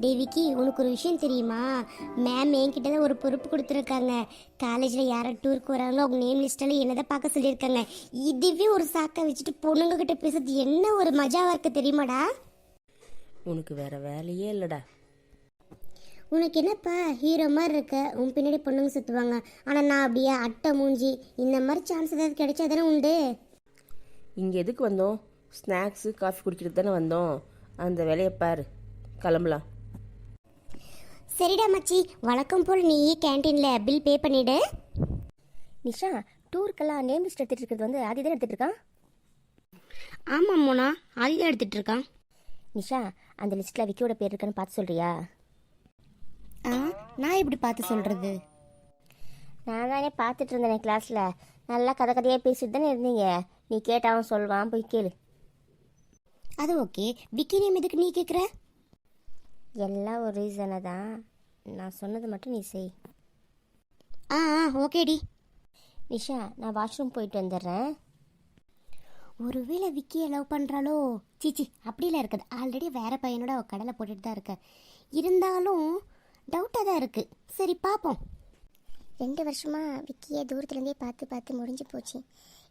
தேவிக்கு உனக்கு ஒரு விஷயம் தெரியுமா? மேம் என்கிட்ட தான் ஒரு பொறுப்பு கொடுத்துருக்காங்க. காலேஜில் யாரை டூருக்கு வராங்களோ அவங்க நேம் லிஸ்ட்டெல்லாம் என்னதான் பார்க்க சொல்லியிருக்காங்க. இதுவே ஒரு சாக்கை வச்சுட்டு பொண்ணுங்க கிட்ட பேசுறது என்ன ஒரு மஜாவாக இருக்கு தெரியுமாடா? உனக்கு வேற வேலையே இல்லைடா. உனக்கு என்னப்பா ஹீரோ மாதிரி இருக்க, உன் பின்னாடி பொண்ணுங்க சுற்றுவாங்க. ஆனால் நான் அப்படியே அட்டை மூஞ்சி. இந்த மாதிரி சான்ஸ் ஏதாவது கிடைச்சா தானே உண்டு. இங்கே எதுக்கு வந்தோம்? ஸ்நாக்ஸு காஃபி குடிக்கிறது தானே வந்தோம். அந்த வேலையை பாரு, கிளம்பலாம். சரிடா மச்சி, வழக்கம் போல் நீ கேன்டீனில் பில் பே பண்ணிவிடு. நிஷா, டூருக்கெல்லாம் நேம் லிஸ்ட் எடுத்துகிட்டு இருக்கிறது வந்து ஆதி தான் எடுத்துகிட்டு இருக்கான். ஆமாம் மோனா, அதுதான் எடுத்துகிட்டு இருக்கான். நிஷா, அந்த லிஸ்ட்டில் விக்கியோட பேர் இருக்கான்னு பார்த்து சொல்கிறியா? நான் எப்படி பார்த்து சொல்கிறது? நான் தானே பார்த்துட்டு இருந்தேன் கிளாஸில். நல்லா கதையாக பேசிட்டு தானே இருந்தீங்க. நீ கேட்டாலும் சொல்வான், போய் கேளு. அது ஓகே, விக்கி நேம் எதுக்கு நீ கேட்குற? எல்லாம் ஒரு ரீசனை தான். நான் சொன்னது மட்டும் நீ செய். ஓகேடி. நிஷா, நான் வாஷ்ரூம் போயிட்டு வந்துடுறேன். ஒருவேளை விக்கியை லவ் பண்ணுறாளோ? சீச்சி, அப்படிலாம் இருக்காது. ஆல்ரெடி வேற பையனோட கடலை போட்டுட்டு தான் இருக்க. இருந்தாலும் டவுட்டாக தான் இருக்குது. சரி பார்ப்போம். 2 வருஷமாக விக்கியை தூரத்துலேருந்தே பார்த்து பார்த்து முடிஞ்சு போச்சு.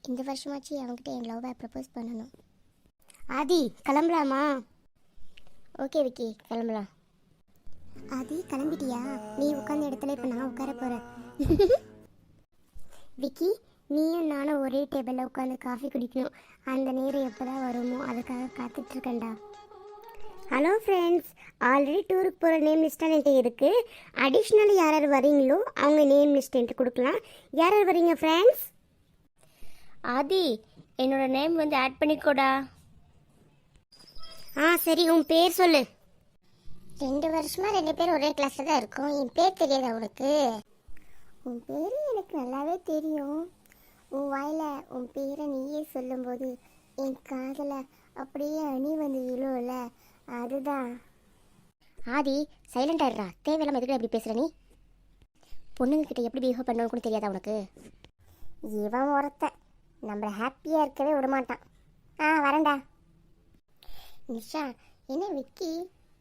இந்த வருஷமாச்சு அவங்ககிட்ட என் லவ்வை ப்ரப்போஸ் பண்ணணும். ஆதி, கிளம்பலாமா? ஓகே விக்கி, கிளம்பலாம். ஆதி, கிளம்பிட்டியா? நீ உட்காந்த இடத்துல இப்போ நான் உட்கார போகிறேன். விக்கி, நீயும் நானும் ஒரே டேபிளில் உட்காந்து காஃபி குடிக்கணும். அந்த நேரம் எப்போ தான் வருமோ அதுக்காக காத்துட்ருக்கேன்டா. ஹலோ ஃப்ரெண்ட்ஸ், ஆல்ரெடி டூருக்கு போகிற நேம் லிஸ்ட்டாக என்கிட்ட இருக்குது. அடிஷ்னலி யார் யார் வரீங்களோ அவங்க நேம் லிஸ்ட் என்கிட்ட கொடுக்கலாம். யார் யார் வரீங்க ஃப்ரெண்ட்ஸ்? ஆதி, என்னோட நேம் வந்து ஆட் பண்ணிக்கோடா. சரி, உன் பேர் சொல்லு. 2 வருஷமாக 2 பேர் ஒரே கிளாஸில் தான் இருக்கோம். என் பேர் தெரியாதா உனக்கு? உன் பேர் எனக்கு நல்லாவே தெரியும். உன் வாயில் உன் பேரை நீயே சொல்லும்போது என் காதில் அப்படியே அணி வந்து விழுவல, அதுதான். ஆதி, சைலண்ட் ஆயிடுறா. தேவையில்லாமல் எதுக்கு அப்படி பேசுகிற நீ? பொண்ணுங்கக்கிட்ட எப்படி பிஹேவ் பண்ணணும்னு கூட தெரியாதா உனக்கு? இவன் ஒருத்த நம்மளை ஹாப்பியாக இருக்கவே விடமாட்டான். வரேன்டா. நிஷா, என்ன விக்கி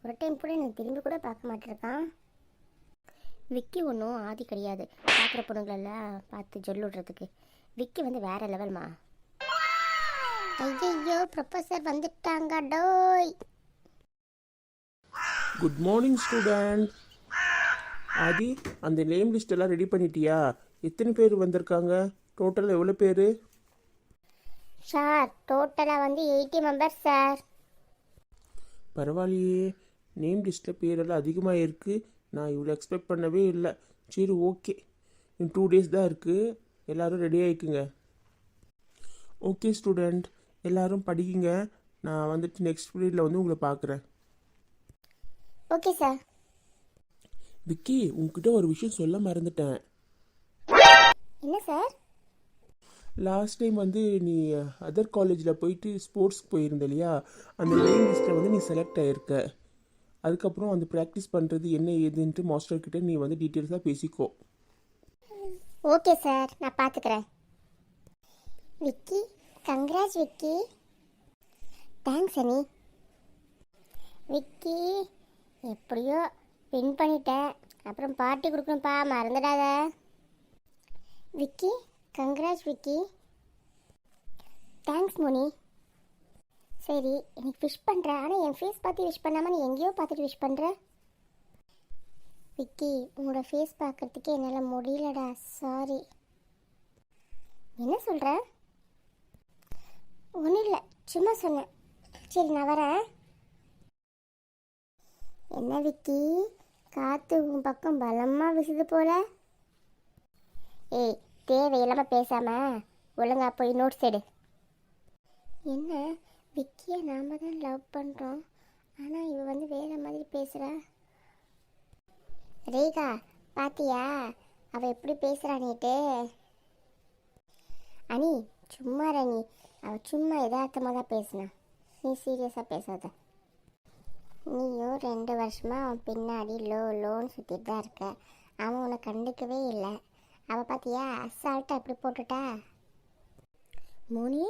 ஒரு டைம் கூட எனக்கு திரும்பி கூட பார்க்க மாட்டிருக்கான். விக்கி ஒன்றும் ஆதி கிடையாது. பார்க்குற பொண்ணுங்களெல்லாம் பார்த்து ஜொல்லு விடுறதுக்கு. விக்கி வந்து வேற லெவல்மா. ஐயோ, ப்ரொஃபஸர் வந்துட்டாங்க டோய். Good morning student. ஆதி, அந்த நேம் லிஸ்ட் எல்லாம் ரெடி பண்ணிட்டியா? எத்தனை பேர் வந்திருக்காங்க? டோட்டல் எவ்வளோ பேர்? சார், டோட்டலாக வந்து 80 மெம்பர்ஸ் சார். பரவாயில்லையே, நேம் லிஸ்ட்டில் பேரெல்லாம் அதிகமாக இருக்குது. நான் இவ்வளோ எக்ஸ்பெக்ட் பண்ணவே இல்லை. சரி, ஓகே. இன்னும் 2 days தான் இருக்குது. எல்லோரும் ரெடி ஆகிக்குங்க. ஓகே ஸ்டூடெண்ட், எல்லோரும் படிக்குங்க. நான் வந்துட்டு நெக்ஸ்ட் பீரியடில் வந்து உங்களை பார்க்குறேன். Okay sir. விக்கி, உங்ககிட்ட ஒரு விஷயம் சொல்ல மறந்துட்டேன். என்ன சார்? லாஸ்ட் டைம் வந்து நீ அதர் காலேஜில் போயிட்டு ஸ்போர்ட்ஸ்க்கு போயிருந்த இல்லையா? அந்த நேம் லிஸ்ட்டில் வந்து நீ செலக்ட் ஆகிருக்க. அதுக்கப்புறம் அந்த ப்ராக்டிஸ் பண்ணுறது என்ன ஏதுன்ட்டு மாஸ்டர்கிட்ட நீ வந்து டீட்டெயில்ஸாக பேசிக்கோ. ஓகே சார், நான் பார்த்துக்கிறேன். விக்கி, கங்க்ராட்ஸ் விக்கி. தேங்க்ஸ் அனி. விக்கி, எப்படியோ வின் பண்ணிட்டேன். அப்புறம் பார்ட்டி கொடுக்கணும்ப்பா, மறந்துடாத. விக்கி, கங்க்ராட்ஸ் விக்கி. தேங்க்ஸ் மோனி. சரி, எனக்கு விஷ் பண்ணுறேன். ஆனால் என் ஃபேஸ் பார்த்து விஷ் பண்ணாமல் நீ எங்கேயோ பார்த்துட்டு விஷ் பண்ணுற. விக்கி, உங்களோட ஃபேஸ் பார்க்குறதுக்கே என்னால் முடியலடா, சாரி. என்ன சொல்கிற? ஒன்றும் இல்லை, சும்மா சொன்னேன். சரி, நான் வரேன். என்ன விக்கி, காற்று உன் பக்கம் பலமாக விசுது போல. ஏய், தேவையில்லாமல் பேசாமல் ஒழுங்கா போய் நோட்ஸ் எடு. என்ன, விக்கியை நாம தான் லவ் பண்ணுறோம், ஆனால் இவ வந்து வேறு மாதிரி பேசுகிறா. ரேகா, பாத்தியா அவள் எப்படி பேசுகிறானிட்டு? அனி, சும்மா ரணி, அவள் சும்மா யதார்த்தமாக தான் பேசினா. நீ சீரியஸாக பேசாத. நீயும் 2 வருஷமாக அவன் பின்னாடி லோன்னு சுற்றிட்டு தான் இருக்க. அவன் உன்னை கண்டுக்கவே இல்லை. அவள் பார்த்தியா அசால்ட்டாக அப்படி போட்டுட்டா. மோனி,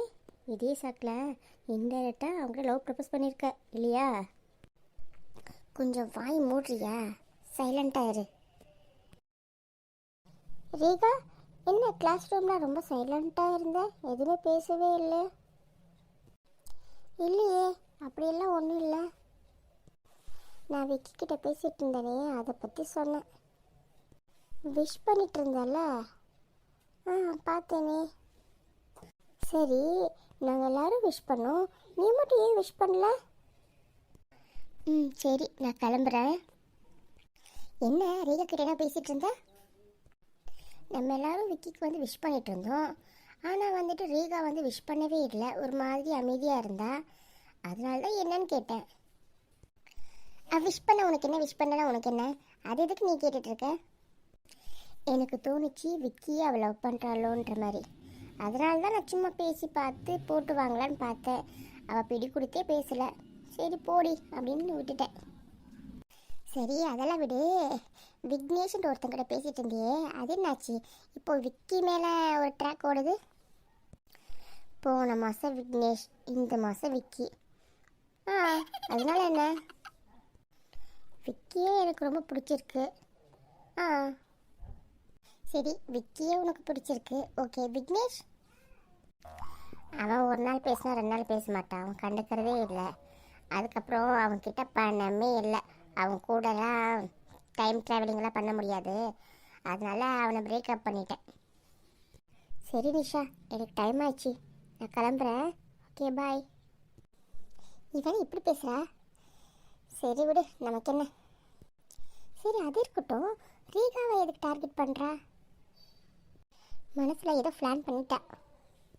இதே சாக்கில் இன்டைரக்டாக அவங்கள்ட்ட லவ் ப்ரப்போஸ் பண்ணியிருக்க இல்லையா? கொஞ்சம் வாய் மூடுறியா? சைலண்டாக இரு. ரேகா, என்ன கிளாஸ் ரூமில் ரொம்ப சைலண்ட்டாக இருந்த? எதுவுமே பேசவே இல்லை. இல்லையே, அப்படியெல்லாம் ஒன்றும் இல்லை. நான் விக்கி கிட்ட பேசிகிட்டு இருந்தேனே, அதை பற்றி சொன்னேன். விஷ் பண்ணிட்டு இருந்தல? பார்த்தேனே. சரி, நாங்கள் எல்லாரும் விஷ் பண்ணோம், நீ மட்டும் ஏன் விஷ் பண்ணல? சரி, நான் கிளம்புறேன். என்ன ரேகா கிட்ட என்ன பேசிகிட்டு இருந்த? நம்ம எல்லாரும் விக்கிக்கு வந்து விஷ் பண்ணிட்டு இருந்தோம். ஆனால் வந்துட்டு ரேகா வந்து விஷ் பண்ணவே இல்லை, ஒரு மாதிரி அமைதியாக இருந்தா. அதனால தான் என்னன்னு கேட்டேன். விஷ் பண்ண உனக்கு என்ன, விஷ் பண்ணலாம் உனக்கு என்ன, அது எதுக்கு நீ கேட்டுட்ருக்க? எனக்கு தோணுச்சு விக்கியே அவள் லவ் பண்ணுறாளோன்ற மாதிரி. அதனால தான் நான் சும்மா பேசி பார்த்து போட்டு வாங்கலான்னு பார்த்தேன். அவள் பிடி கொடுத்தே பேசலை. சரி போடி அப்படின்னு விட்டுட்டேன். சரி அதெல்லாம் விடு. விக்னேஷ்ன்ற ஒருத்தங்கிட்ட பேசிகிட்டு இருந்தியே, அது என்னாச்சு? இப்போ விக்கி மேலே ஒரு ட்ராக் ஓடுது. போன மாதம் விக்னேஷ், இந்த மாதம் விக்கி. அதனால என்ன? விக்கியே எனக்கு ரொம்ப பிடிச்சிருக்கு. சரி, விக்கியே உனக்கு பிடிச்சிருக்கு, ஓகே. விக்னேஷ் அவன் ஒரு நாள் பேசினா 2 நாள் பேச மாட்டான், அவன் கண்டுக்கிறதே இல்லை. அதுக்கப்புறம் அவன்கிட்ட பணமே இல்லை, அவன் கூடலாம் டைம் ட்ராவலிங்லாம் பண்ண முடியாது. அதனால அவனை பிரேக்கப் பண்ணிட்டேன். சரி நிஷா, எனக்கு டைம் ஆயிடுச்சு, நான் கிளம்புறேன். Okay bye. இவன் இப்படி பேசுகிறா? சரி விடு, நமக்கு என்ன. சரி அது இருக்கட்டும், ரேகாவை எதுக்கு டார்கெட் பண்ணுறா? மனசில் ஏதோ பிளான் பண்ணிட்டா.